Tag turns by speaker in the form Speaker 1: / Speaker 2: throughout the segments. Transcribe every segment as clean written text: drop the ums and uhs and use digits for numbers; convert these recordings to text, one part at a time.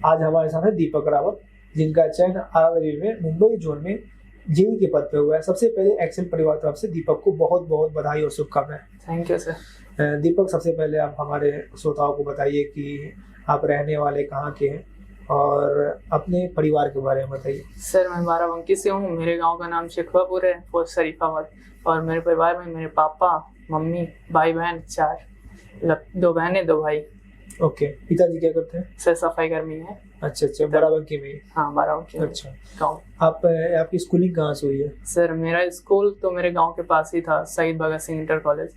Speaker 1: आज हमारे साथ है दीपक रावत, जिनका चयन आरआरबी में मुंबई जोन में जेई के पद पे हुआ है। सबसे पहले एक्सेल परिवार तरफ से दीपक को बहुत बहुत बधाई और शुभकामनाएं।
Speaker 2: Thank you sir.
Speaker 1: दीपक, सबसे पहले आप हमारे श्रोताओं को बताइए कि आप रहने वाले कहाँ के हैं और अपने परिवार के बारे में बताइए।
Speaker 2: सर मैं बाराबंकी से हूँ। मेरे गांव का नाम शेखवापुर है, पोस्ट शरीफाबाद। और मेरे परिवार में मेरे पापा, मम्मी, भाई बहन 4, 2 बहनें 2 भाई।
Speaker 1: ओके, पिताजी क्या करते हैं?
Speaker 2: सर सफाई कर्मी है।
Speaker 1: अच्छा, बाराबंकी में?
Speaker 2: हाँ, बाराबंकी में।
Speaker 1: अच्छा,
Speaker 2: गाँव।
Speaker 1: आपकी स्कूलिंग कहाँ से हुई है?
Speaker 2: सर मेरा स्कूल तो मेरे गांव के पास ही था, शहीद भगत सिंह इंटर कॉलेज।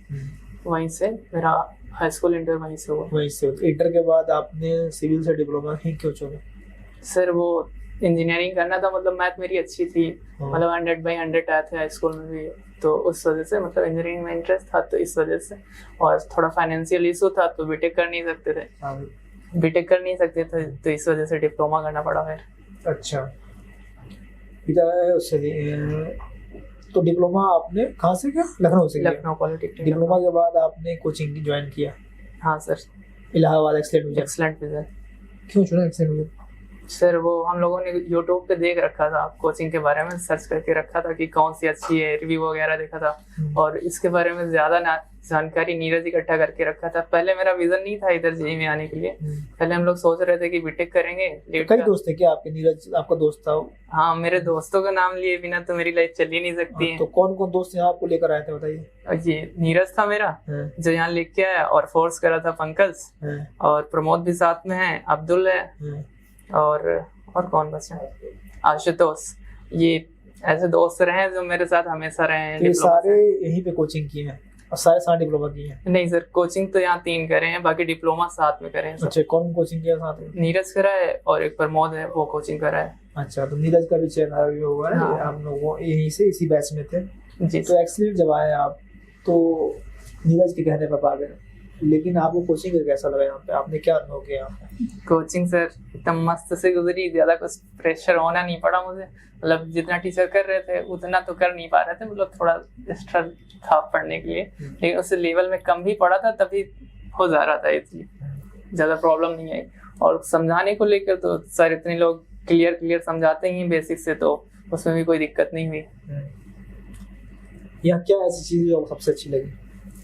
Speaker 2: वहीं से मेरा हाई स्कूल इंटर वहीं से हुआ।
Speaker 1: वहीं से? इंटर के बाद आपने सिविल से डिप्लोमा ही क्यों चुना?
Speaker 2: सर वो इंजीनियरिंग करना था, मतलब मैथ मेरी अच्छी थी, मतलब 100/100 आए थे हाई स्कूल में भी, तो उस वजह से मतलब इंजीनियरिंग में इंटरेस्ट था, तो इस वजह से। और थोड़ा फाइनेंशियल इशू था तो बीटेक कर नहीं सकते थे, तो इस वजह से डिप्लोमा करना पड़ा फिर।
Speaker 1: अच्छा, तो डिप्लोमा आपने कहाँ से किया? लखनऊ से?
Speaker 2: लखनऊ पॉलिटेक्निक।
Speaker 1: डिप्लोमा के बाद आपने कोचिंग ज्वाइन किया?
Speaker 2: हाँ सर।
Speaker 1: Allahabad excellent vision. क्यों चुना एक्सीलेंट विजन?
Speaker 2: सर वो हम लोगों ने यूट्यूब पे देख रखा था, कोचिंग के बारे में सर्च करके रखा था कि कौन सी अच्छी है, रिव्यू वगैरह देखा था, और इसके बारे में ज्यादा जानकारी नीरज इकट्ठा करके रखा था। पहले मेरा विजन नहीं था इधर जेईई में आने के लिए। पहले हम लोग सोच रहे थे कि बीटेक करेंगे।
Speaker 1: कई दोस्त थे क्या आपके? नीरज आपका दोस्त था?
Speaker 2: हाँ, मेरे दोस्तों का नाम लिए बिना तो मेरी लाइफ चल ही नहीं सकती है।
Speaker 1: तो कौन कौन दोस्त यहाँ आपको लेकर आए थे बताइए?
Speaker 2: ये नीरज था मेरा जो यहाँ लेके आया, और फोर्स करा था पंकज, और प्रमोद भी साथ में है, अब्दुल है, और कौन बचा? आशुतोष। ये ऐसे दोस्त रहे जो मेरे साथ हमेशा रहे हैं।
Speaker 1: ये सारे यहीं पे कोचिंग किए हैं और सारे डिप्लोमा किए हैं?
Speaker 2: नहीं सर, कोचिंग तो यहाँ 3 करे हैं, बाकी डिप्लोमा साथ में करे हैं।
Speaker 1: अच्छा, कौन कोचिंग किया साथ में?
Speaker 2: नीरज करा है और एक प्रमोद है, वो कोचिंग करा है।
Speaker 1: अच्छा, तो नीरज का भी चयन हुआ है। हाँ। हम लोग यहीं से इसी बैच में थे
Speaker 2: जी।
Speaker 1: तो एक्सीलेंट जब आए आप तो नीरज के कहने पर आ गए, लेकिन आपको कोचिंग का कैसा लगा यहाँ पे? आपने क्या अनुभव किया यहाँ पे?
Speaker 2: कोचिंग सर एकदम मस्त से गुजरी, ज्यादा कुछ प्रेशर होना नहीं पड़ा मुझे। मतलब जितना टीचर कर रहे थे उतना तो कर नहीं पा रहे थे, मतलब थोड़ा एक्स्ट्रा था पढ़ने के लिए, लेकिन उससे लेवल में कम भी पड़ा था, तभी हो जा रहा था, इसलिए ज्यादा प्रॉब्लम नहीं आई। और समझाने को लेकर तो सर इतने लोग क्लियर समझाते ही बेसिक से, तो उसमें भी कोई दिक्कत नहीं हुई।
Speaker 1: यहाँ क्या ऐसी चीज जो सबसे अच्छी लगी?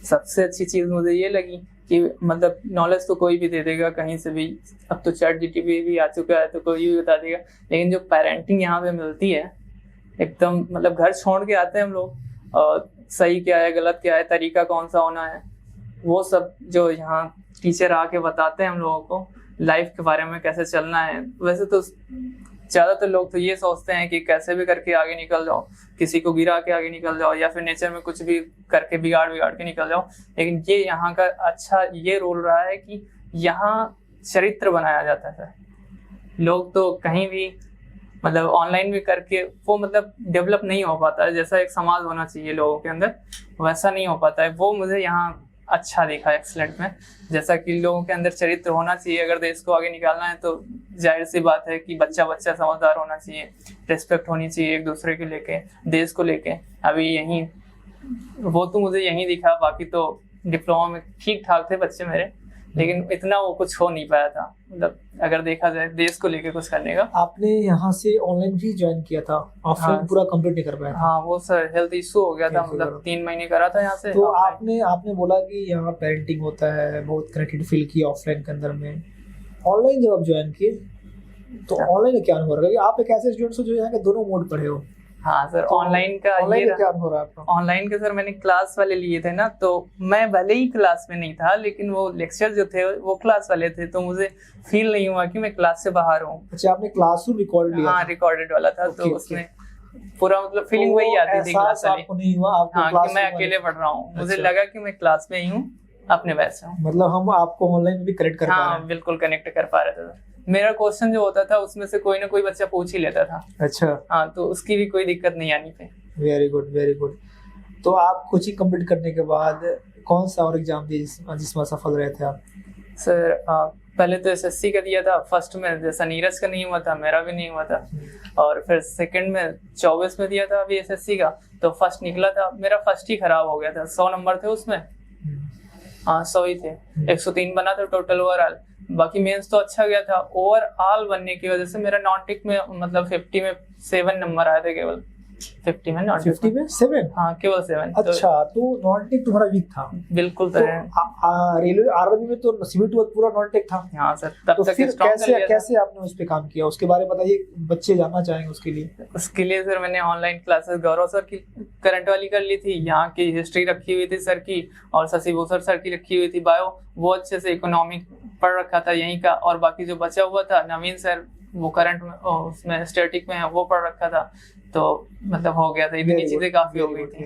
Speaker 2: सबसे अच्छी चीज मुझे ये लगी कि मतलब नॉलेज तो कोई भी दे देगा कहीं से भी, अब तो ChatGPT भी आ चुका है तो कोई भी बता देगा, लेकिन जो पेरेंटिंग यहाँ पे मिलती है एकदम, मतलब घर छोड़ के आते हैं हम लोग, और सही क्या है गलत क्या है, तरीका कौन सा होना है, वो सब जो यहाँ टीचर आके बताते हैं हम लोगों को, लाइफ के बारे में कैसे चलना है। वैसे तो ज्यादातर लोग तो ये सोचते हैं कि कैसे भी करके आगे निकल जाओ, किसी को गिरा के आगे निकल जाओ, या फिर नेचर में कुछ भी करके बिगाड़ के निकल जाओ, लेकिन ये यहाँ का अच्छा ये रोल रहा है कि यहाँ चरित्र बनाया जाता है। लोग तो कहीं भी मतलब ऑनलाइन भी करके वो मतलब डेवलप नहीं हो पाता है, जैसा एक समाज होना चाहिए लोगों के अंदर वैसा नहीं हो पाता है। वो मुझे यहाँ अच्छा दिखा एक्सीलेंट में, जैसा कि लोगों के अंदर चरित्र होना चाहिए। अगर देश को आगे निकालना है तो जाहिर सी बात है कि बच्चा समझदार होना चाहिए, रिस्पेक्ट होनी चाहिए एक दूसरे के लेके, देश को लेके। अभी यहीं वो तो मुझे यहीं दिखा, बाकी तो डिप्लोमा में ठीक ठाक थे बच्चे मेरे, लेकिन इतना वो कुछ हो नहीं पाया था, मतलब अगर देखा जाए देश को लेके कुछ करने का।
Speaker 1: आपने यहाँ से ऑनलाइन भी ज्वाइन किया था, ऑफलाइन
Speaker 2: हाँ,
Speaker 1: पूरा कंप्लीट नहीं कर पाया था?
Speaker 2: हाँ, वो सर हेल्थ इशू हो गया था, मतलब 3 महीने करा था यहाँ से।
Speaker 1: तो आपने बोला कि यहाँ पेरेंटिंग होता है, बहुत कनेक्टेड फील किया ऑफलाइन के अंदर में। ऑनलाइन जब आप ज्वाइन किए तो ऑनलाइन क्या अनुभव रहा? आप एक ऐसे स्टूडेंट हो जो यहाँ के दोनों मोड पढ़े हो।
Speaker 2: हाँ सर, ऑनलाइन का
Speaker 1: क्या अनुभव रहा आपका?
Speaker 2: ऑनलाइन का सर मैंने क्लास वाले लिए थे ना, तो मैं भले ही क्लास में नहीं था, लेकिन वो लेक्चर जो थे वो क्लास वाले थे, तो मुझे फील नहीं हुआ कि मैं क्लास से बाहर हूँ।
Speaker 1: अच्छा, आपने क्लासरूम रिकॉर्ड लिया?
Speaker 2: हाँ, रिकॉर्डेड वाला था। तो उसमें पूरा मतलब फीलिंग वही आती थी क्लास वाली।
Speaker 1: आपको नहीं हुआ?
Speaker 2: हाँ, कि मैं अकेले पढ़ रहा हूँ। मुझे लगा कि मैं क्लास में ही हूँ, अपने बैच से हूँ।
Speaker 1: मतलब हम आपको ऑनलाइन में भी कनेक्ट कर पा रहे हैं?
Speaker 2: हाँ, बिल्कुल कनेक्ट कर पा रहे थे। मेरा क्वेश्चन जो होता था उसमें से कोई ना कोई बच्चा पूछ ही लेता था।
Speaker 1: अच्छा।
Speaker 2: हाँ, तो उसकी भी कोई दिक्कत नहीं आनी थी।
Speaker 1: Very good. तो आप कोचिंग कंप्लीट करने के बाद कौन सा और एग्जाम दिए जिसमें सफल रहे थे आप?
Speaker 2: सर पहले तो SSC का दिया था, फर्स्ट में जैसा नीरज का नहीं हुआ था, मेरा भी नहीं हुआ था। और फिर सेकंड में 24 में दिया था अभी SSC का, तो फर्स्ट निकला था मेरा, फर्स्ट ही खराब हो गया था। 100 नंबर थे उसमें, हाँ 100 ही थे, 103 बना था टोटल ओवरऑल। बाकी मेंस तो अच्छा गया था। ओवरऑल बनने की वजह से मेरा नॉन टेक में मतलब 50 में 7 नंबर आए थे केवल। 50 में, नॉट
Speaker 1: 50 में 7?
Speaker 2: हाँ, केवल 7।
Speaker 1: अच्छा, तो नॉन टेक तुम्हारा वीक था?
Speaker 2: बिल्कुल।
Speaker 1: तो रेलवे आर्मी में तो सीबी2 पूरा नॉन टेक था।
Speaker 2: हाँ सर, तब
Speaker 1: तो
Speaker 2: तक
Speaker 1: फिर
Speaker 2: स्ट्रॉन्ग कर लिया था।
Speaker 1: कैसे आपने उस पे काम किया, उसके बारे में बताइए, बच्चे जानना चाहेंगे उसके लिए।
Speaker 2: उसके लिए सर मैंने ऑनलाइन क्लासेस गौरव सर की करंट वाली कर ली थी, यहाँ की हिस्ट्री रखी हुई थी सर की, और शशि भूषण सर की रखी हुई थी बायो, वो अच्छे से इकोनॉमिक पढ़ रखा था यहीं का, और बाकी जो बचा हुआ था नवीन सर वो करंट में उसमें स्टैटिक में है वो पढ़ रखा था, तो मतलब हो गया था। इतनी चीजें काफी हो गई थी।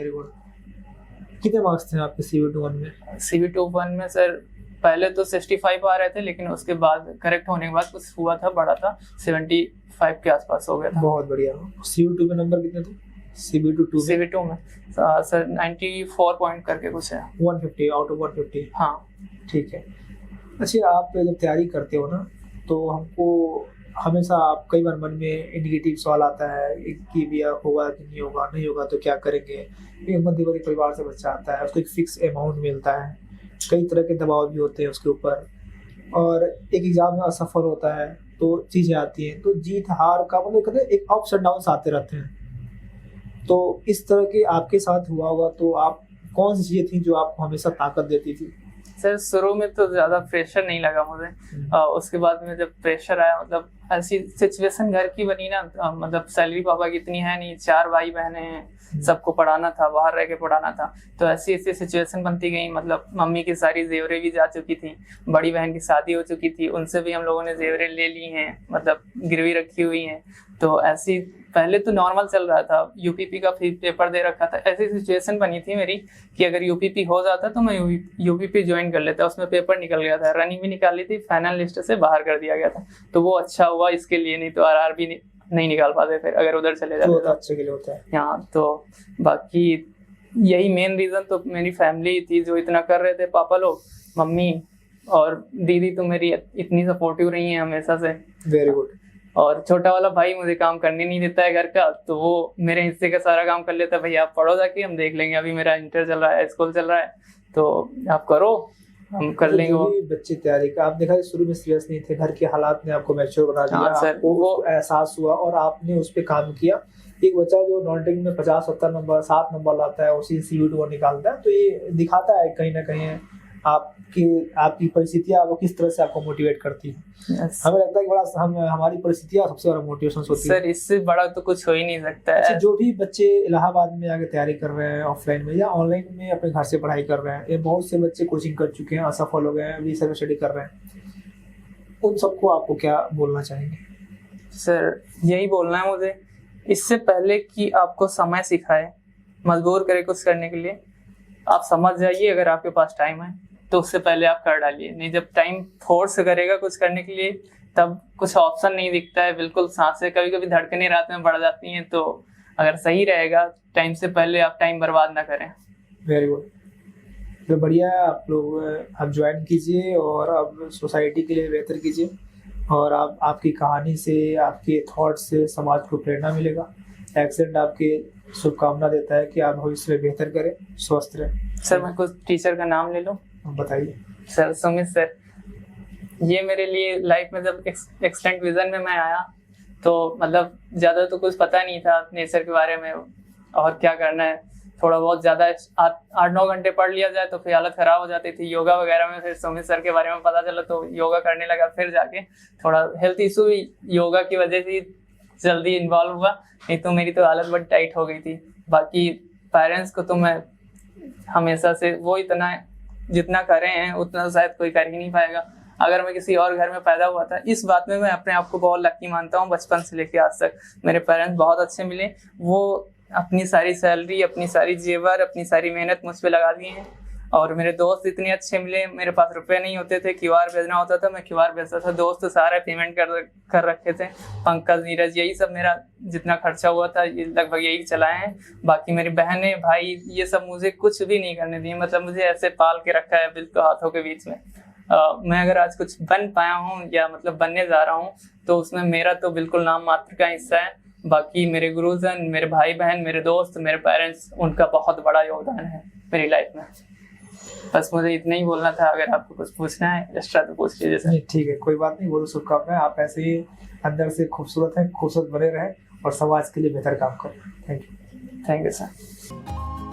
Speaker 1: कितने मार्क्स थे आपके सीबी2 में?
Speaker 2: सीबी2 में सर पहले तो 65 आ रहे थे, लेकिन उसके बाद करेक्ट होने के बाद कुछ हुआ था, बढ़ा था, 75 के आसपास हो गया था।
Speaker 1: बहुत बढ़िया। सीबी2 में नंबर कितने थे? सीबी2 में
Speaker 2: सर 94 पॉइंट करके कुछ है,
Speaker 1: 150 आउट ऑफ 150।
Speaker 2: हाँ
Speaker 1: ठीक है। अच्छा, आप जब तैयारी करते हो ना, तो हमको हमेशा आप कई बार मन में इंडिकेटिव सवाल आता है कि भैया होगा कि नहीं होगा, नहीं होगा तो क्या करेंगे। एक मध्यवर्गीय परिवार से बच्चा आता है, उसको एक फिक्स अमाउंट मिलता है, कई तरह के दबाव भी होते हैं उसके ऊपर, और एक एग्जाम में असफल होता है तो चीज़ें आती हैं, तो जीत हार का मतलब कहते हैं एक अप्स एंड डाउन्स आते रहते हैं। तो इस तरह के आपके साथ हुआ होगा, तो आप कौन सी चीज़ें थी जो आपको हमेशा ताकत देती थी?
Speaker 2: सर शुरू में तो ज्यादा प्रेशर नहीं लगा मुझे, उसके बाद में जब प्रेशर आया, मतलब ऐसी सिचुएशन घर की बनी ना, मतलब सैलरी पापा की इतनी है नहीं, 4 भाई बहने हैं, सबको पढ़ाना था, बाहर रह के पढ़ाना था, तो ऐसी ऐसी सिचुएशन बनती गई। मतलब मम्मी की सारी जेवरें भी जा चुकी थी, बड़ी बहन की शादी हो चुकी थी, उनसे भी हम लोगों ने जेवरें ले ली हैं, मतलब गिरवी रखी हुई हैं। तो ऐसी पहले तो नॉर्मल चल रहा था, यूपीपी का पेपर दे रखा था, ऐसी सिचुएशन बनी थी मेरी कि अगर यूपीपी हो जाता तो मैं यूपीपी ज्वाइन कर लेता। उसमें पेपर निकल गया था, रनिंग भी निकाल ली थी, फाइनल लिस्ट से बाहर कर दिया गया था, तो वो अच्छा हुआ इसके लिए, नहीं तो आरआरबी नहीं निकाल पाते फिर अगर उधर चले जाते
Speaker 1: तो अच्छे के लिए होता है।
Speaker 2: हाँ, तो बाकी यही मेन रीजन तो मेरी फैमिली थी जो इतना कर रहे थे, पापा लोग, मम्मी और दीदी तो मेरी इतनी सपोर्टिव रही है हमेशा से।
Speaker 1: Very good.
Speaker 2: और छोटा वाला भाई मुझे काम करने नहीं देता है घर का, तो वो मेरे हिस्से का सारा काम कर लेता है, भैया आप पढ़ो जाके, हम देख लेंगे, अभी मेरा इंटर चल रहा है, स्कूल चल रहा है, तो आप करो, हम कर लेंगे। वो
Speaker 1: बच्चे तैयारी का आप देखा शुरू में सीरियस नहीं थे, घर के हालात ने आपको मैच्योर बना दिया, आपको वो एहसास हुआ और आपने उस पर काम किया। एक बच्चा जो नॉन टेक में 50-70 नंबर 7 नंबर लाता है, उसी सीबी2 निकालता है, तो ये दिखाता है कहीं ना कहीं आपकी परिस्थितियाँ आपको किस तरह से आपको मोटिवेट करती है। हमें लगता है कि बड़ा हमारी परिस्थितियाँ सबसे बड़ा मोटिवेशन होती है।
Speaker 2: सर इससे बड़ा तो कुछ हो ही नहीं सकता है।
Speaker 1: अच्छा, जो भी बच्चे इलाहाबाद में आगे तैयारी कर रहे हैं ऑफलाइन में या ऑनलाइन में अपने घर से पढ़ाई कर रहे हैं, ये बहुत से बच्चे कोचिंग कर चुके हैं, असफल हो गए हैं, अभी सेल्फ स्टडी कर रहे हैं, उन सबको आपको क्या बोलना चाहेंगे?
Speaker 2: सर यही बोलना है मुझे, इससे पहले कि आपको समय सिखाए, मजबूर करे कुछ करने के लिए, आप समझ जाइए अगर आपके पास टाइम है तो उससे पहले आप कर डालिए। नहीं, जब टाइम फोर्स करेगा कुछ करने के लिए तब कुछ ऑप्शन नहीं दिखता है, बिल्कुल सांसें कभी कभी धड़कनें रात में बढ़ जाती हैं, तो अगर सही रहेगा टाइम से पहले आप टाइम बर्बाद ना करें।
Speaker 1: वेरी गुड, तो बढ़िया, आप लोग आप ज्वाइन कीजिए और अब सोसाइटी के लिए बेहतर कीजिए, और आप आपकी कहानी से, आपके थॉट से समाज को प्रेरणा मिलेगा। एक्सीडेंट आपके शुभकामना देता है कि आप भविष्य में बेहतर करें, स्वस्थ रहें।
Speaker 2: सर मैं कुछ टीचर का नाम ले लूँ?
Speaker 1: बताइए।
Speaker 2: सर सुमित सर, ये मेरे लिए लाइफ में जब एक्सटेंट विजन में मैं आया तो मतलब ज़्यादा तो कुछ पता नहीं था नेचर के बारे में और क्या करना है, थोड़ा बहुत ज़्यादा 8-9 घंटे पढ़ लिया जाए तो फिर हालत ख़राब हो जाती थी योगा वगैरह में। फिर सुमित सर के बारे में पता चला तो योगा करने लगा, फिर जाके थोड़ा हेल्थ इशू भी योगा की वजह से जल्दी इन्वॉल्व हुआ, नहीं तो मेरी तो हालत बड़ी टाइट हो गई थी। बाकी पेरेंट्स को तो मैं हमेशा से वो इतना जितना करे हैं उतना शायद कोई कर ही नहीं पाएगा। अगर मैं किसी और घर में पैदा हुआ था, इस बात में मैं अपने आप को बहुत लकी मानता हूँ। बचपन से लेके आज तक मेरे पेरेंट्स बहुत अच्छे मिले, वो अपनी सारी सैलरी, अपनी सारी जेवर, अपनी सारी मेहनत मुझ पे लगा दिए हैं। और मेरे दोस्त इतने अच्छे मिले, मेरे पास रुपए नहीं होते थे, क्यूआर भेजना होता था, मैं क्यूआर भेजता था, दोस्त सारे पेमेंट कर रखे थे, पंकज, नीरज, यही सब मेरा जितना खर्चा हुआ था ये लगभग यही चलाए हैं। बाकी मेरी बहनें, भाई, ये सब मुझे कुछ भी नहीं करने दिए, मतलब मुझे ऐसे पाल के रखा है बिल्कुल हाथों के बीच में। मैं अगर आज कुछ बन पाया हूँ या मतलब बनने जा रहा हूँ तो उसमें मेरा तो बिल्कुल नाम मात्र का हिस्सा है। बाकी मेरे गुरुजन, मेरे भाई बहन, मेरे दोस्त, मेरे पेरेंट्स, उनका बहुत बड़ा योगदान है मेरी लाइफ में। बस मुझे इतना ही बोलना था। अगर आपको कुछ पूछना है एक्स्ट्रा तो पूछ लीजिए सर।
Speaker 1: नहीं ठीक है, कोई बात नहीं, बहुत शुभकामनाएं। आप ऐसे ही अंदर से खूबसूरत हैं, खूबसूरत बने रहें और समाज के लिए बेहतर काम करें। Thank you.
Speaker 2: Thank you sir.